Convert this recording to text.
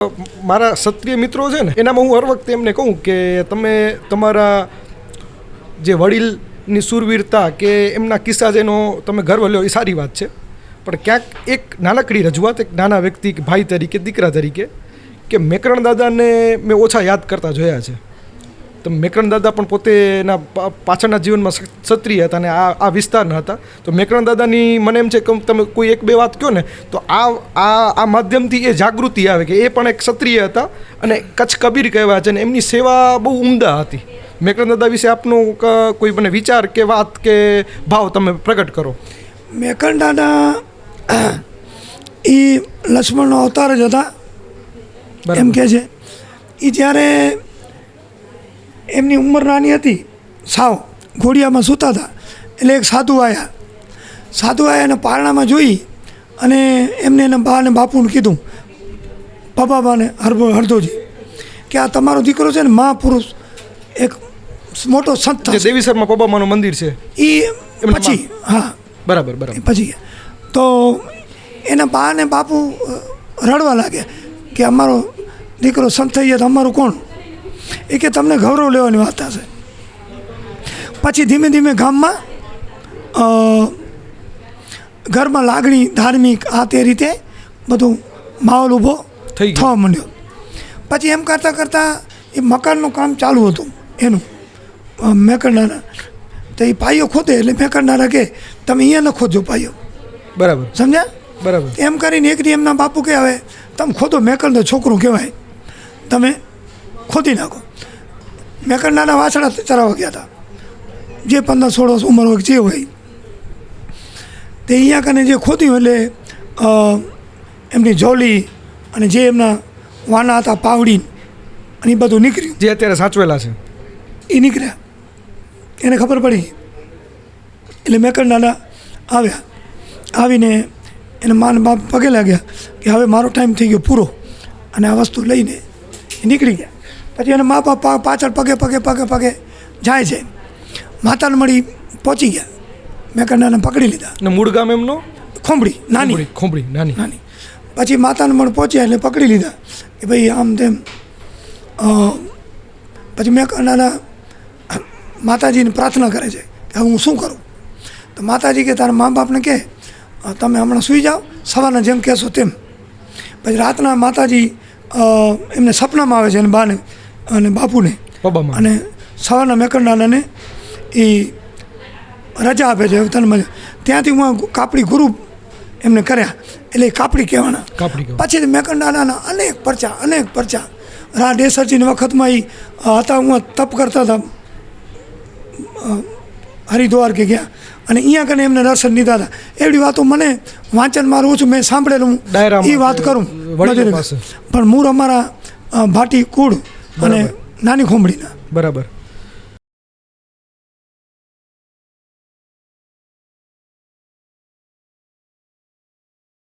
મારા ક્ષત્રિય મિત્રો છે ને એનામાં હું હર વખતે એમને કહું કે તમે તમારા જે વડીલની શૂરવીરતા કે એમના કિસ્સા જેનો તમે ગર્વ લ્યો એ સારી વાત છે, પણ ક્યાંક એક નાનકડી રજૂઆત એક નાના વ્યક્તિ કે ભાઈ તરીકે દીકરા તરીકે કે મેકરણ દાદાને મેં ઓછા યાદ કરતા જોયા છે. તો મેકરણ દાદા પણ પોતે એના પાછળના જીવનમાં ક્ષત્રિય હતા અને આ વિસ્તારના હતા. તો મેકરણ દાદાની મને એમ છે કે તમે કોઈ એક બે વાત કહો ને તો આ માધ્યમથી એ જાગૃતિ આવે કે એ પણ એક ક્ષત્રિય હતા અને કચ્છ કબીર કહેવાય છે અને એમની સેવા બહુ ઉમદા હતી. મેકરણ દાદા વિશે આપનો કોઈ મને વિચાર કે વાત કે ભાવ તમે પ્રગટ કરો. મેકરણ દાદા એ લક્ષ્મણનો અવતાર જ હતા એમ કે છે. એ જ્યારે એમની ઉંમર નાની હતી, સાવ ઘોડિયામાં સૂતા હતા, એટલે એક સાધુ આવ્યા અને પારણામાં જોઈ અને એમને એના બા અને બાપુને કીધું, પપ્પાબાને હરદોજી કે આ તમારો દીકરો છે ને મહાપુરુષ એક મોટો સંત થશે. દેવીસરમાં પપ્પામાનું મંદિર છે એ પછી હા બરાબર પછી તો એના બા અને બાપુ રડવા લાગ્યા કે અમારો દીકરો સંત થઈ જાય તો અમારું કોણ? એ કે તમને ગૌરવ લેવાની વાત થશે. પછી ધીમે ધીમે ગામમાં ઘરમાં લાગણી ધાર્મિક આ તે રીતે બધું માહોલ ઊભો થવા માંડ્યો. પછી એમ કરતાં કરતાં એ મકાનનું કામ ચાલુ હતું એનું મેકરનારા. તો એ પાયો ખોદે એટલે મેકરનારા કે તમે અહીંયા ન ખોદજો પાયો. બરાબર સમજ્યા? બરાબર. એમ કરીને એક દી એમના બાપુ કે હવે તમે ખોદો, મેકરનો છોકરો કહેવાય, તમે ખોદી નાખો. મેકરનાના વાસણા ચરાવવા ગયા હતા, જે 15-16 વર્ષ ઉંમર હોય જે હોય તે. અહીંયા કને જે ખોદ્યું એટલે એમની જોલી અને જે એમના વાના હતા પાવડી અને એ બધું નીકળ્યું, જે અત્યારે સાચવેલા છે એ નીકળ્યા. એને ખબર પડી એટલે મેકરનાના આવ્યા. આવીને એને માન બાપ પગે લાગ્યા કે હવે મારો ટાઈમ થઈ ગયો પૂરો, અને આ વસ્તુ લઈને એ નીકળી ગયા. પછી એને મા બાપ પાછળ પગે જાય છે. માતાને મળી પહોંચી ગયા, મેકરનાને પકડી લીધા. ને મૂળ ગામ એમનો ખોંભળી નાની. પછી માતાને મળી પહોંચ્યા એટલે પકડી લીધા કે ભાઈ આમ તેમ. પછી મેકરનાના માતાજીને પ્રાર્થના કરે છે કે હું શું કરું? તો માતાજી કે તારા મા બાપને કહે તમે હમણાં સૂઈ જાઓ, સવારના જેમ કહેશો તેમ. પછી રાતના માતાજી એમને સપનામાં આવે છે અને બાને અને બાપુને, અને સવારના મેકરનાનાને એ રજા આપે છે. તને ત્યાંથી હું કાપડી ગુરુ એમને કર્યા એટલે એ કાપડી કહેવાના. પછી મેકરનાનાના અનેક પરચા ડેસરજીની વખતમાં એ હતા, હું તપ કરતા હતા હરિદ્વાર કે ગયા, અને અહીંયા કને એમને દર્શન લીધા હતા. એવી વાતો મને વાંચન મારું છું, મેં સાંભળેલું એ વાત કરું. પણ મૂળ અમારા ભાટી કુળ અને નાની ખોંભળીના. બરાબર.